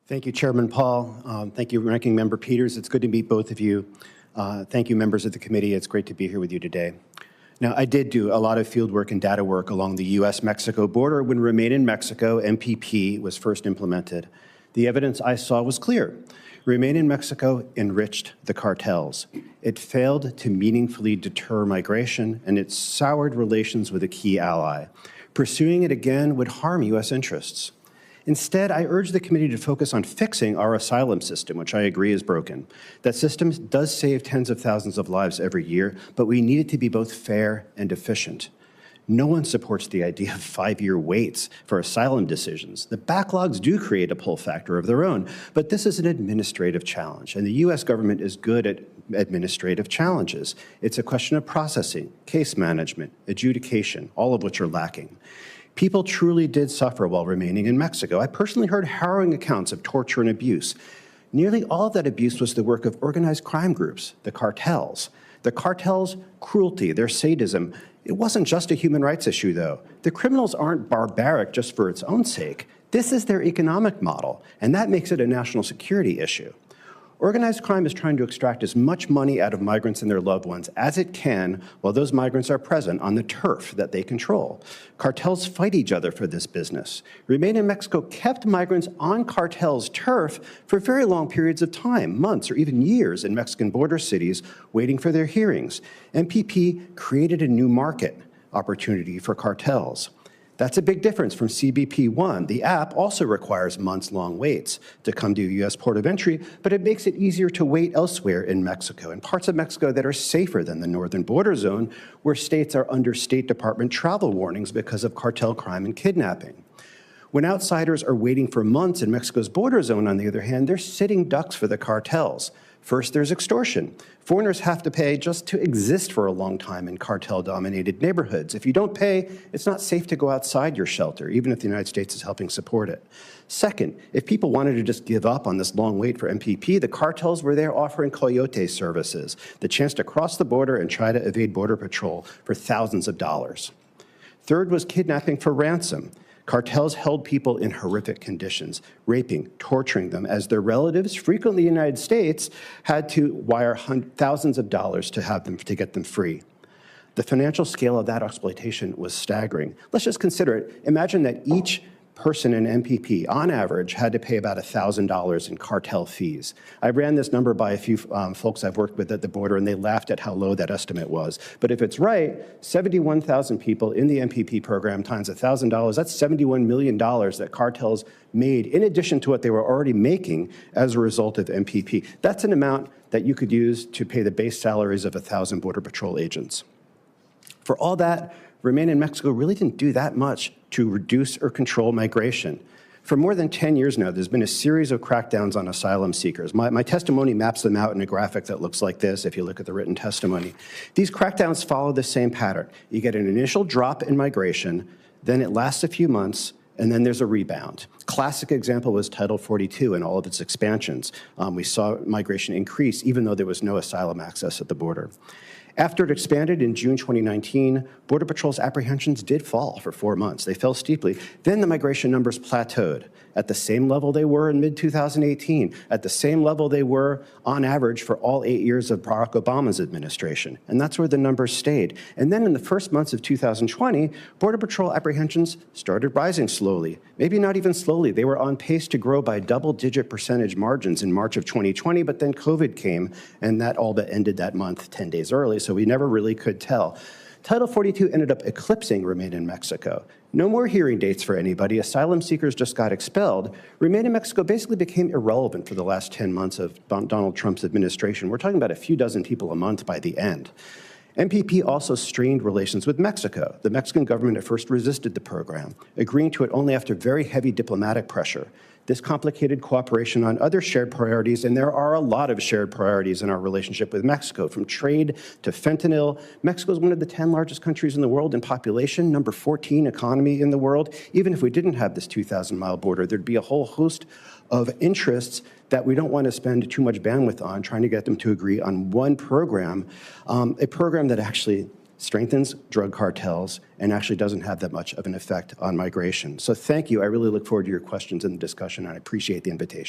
Thank you, Chairman Paul. Thank you, Ranking Member Peters. It's good to meet both of you. Thank you, members of the committee. It's great to be here with you today. Now, I did do a lot of field work and data work along the U.S.-Mexico border when Remain in Mexico, MPP, was first implemented. The evidence I saw was clear. Remain in Mexico enriched the cartels. It failed to meaningfully deter migration, and it soured relations with a key ally. Pursuing it again would harm U.S. interests. Instead, I urge the committee to focus on fixing our asylum system, which I agree is broken. That system does save tens of thousands of lives every year, but we need it to be both fair and efficient. No one supports the idea of 5-year waits for asylum decisions. The backlogs do create a pull factor of their own, but this is an administrative challenge, and the U.S. government is good at administrative challenges. It's a question of processing, case management, adjudication, all of which are lacking. People truly did suffer while remaining in Mexico. I personally heard harrowing accounts of torture and abuse. Nearly all of that abuse was the work of organized crime groups, the cartels. The cartels' cruelty, their sadism, it wasn't just a human rights issue, though. The criminals aren't barbaric just for its own sake. This is their economic model, and that makes it a national security issue. Organized crime is trying to extract as much money out of migrants and their loved ones as it can while those migrants are present on the turf that they control. Cartels fight each other for this business. Remain in Mexico kept migrants on cartels' turf for very long periods of time, months or even years in Mexican border cities, waiting for their hearings. MPP created a new market opportunity for cartels. That's a big difference from CBP-1. The app also requires months-long waits to come to a U.S. port of entry, but it makes it easier to wait elsewhere in Mexico, in parts of Mexico that are safer than the northern border zone, where states are under State Department travel warnings because of cartel crime and kidnapping. When outsiders are waiting for months in Mexico's border zone, on the other hand, they're sitting ducks for the cartels. First, there's extortion. Foreigners have to pay just to exist for a long time in cartel-dominated neighborhoods. If you don't pay, it's not safe to go outside your shelter, even if the United States is helping support it. Second, if people wanted to just give up on this long wait for MPP, the cartels were there offering coyote services, the chance to cross the border and try to evade Border Patrol for thousands of dollars. Third was kidnapping for ransom. Cartels held people in horrific conditions, raping, torturing them, as their relatives, frequently in the United States, had to wire thousands of dollars to get them free. The financial scale of that exploitation was staggering. Let's just consider it. Imagine that each person in MPP, on average, had to pay about $1,000 in cartel fees. I ran this number by a few folks I've worked with at the border, and they laughed at how low that estimate was. But if it's right, 71,000 people in the MPP program times $1,000, that's $71 million that cartels made in addition to what they were already making as a result of MPP. That's an amount that you could use to pay the base salaries of 1,000 Border Patrol agents. For all that, Remain in Mexico really didn't do that much to reduce or control migration. For more than 10 years now, there's been a series of crackdowns on asylum seekers. My testimony maps them out in a graphic that looks like this if you look at the written testimony. These crackdowns follow the same pattern. You get an initial drop in migration, then it lasts a few months, and then there's a rebound. Classic example was Title 42 and all of its expansions. We saw migration increase even though there was no asylum access at the border. After it expanded in June 2019, Border Patrol's apprehensions did fall for 4 months. They fell steeply. Then the migration numbers plateaued at the same level they were in mid-2018, at the same level they were on average for all 8 years of Barack Obama's administration. And that's where the numbers stayed. And then in the first months of 2020, Border Patrol apprehensions started rising slowly. Maybe not even slowly. They were on pace to grow by double-digit percentage margins in March of 2020, but then COVID came, and that all but ended that month 10 days early, so we never really could tell. Title 42 ended up eclipsing Remain in Mexico. No more hearing dates for anybody. Asylum seekers just got expelled. Remain in Mexico basically became irrelevant for the last 10 months of Donald Trump's administration. We're talking about a few dozen people a month by the end. MPP also strained relations with Mexico. The Mexican government at first resisted the program, agreeing to it only after very heavy diplomatic pressure. This complicated cooperation on other shared priorities, and there are a lot of shared priorities in our relationship with Mexico, from trade to fentanyl. Mexico is one of the 10 largest countries in the world in population, number 14 economy in the world. Even if we didn't have this 2,000-mile border, there'd be a whole host of interests that we don't want to spend too much bandwidth on trying to get them to agree on one program, a program that actually strengthens drug cartels and actually doesn't have that much of an effect on migration. So thank you. I really look forward to your questions in the discussion, and I appreciate the invitation.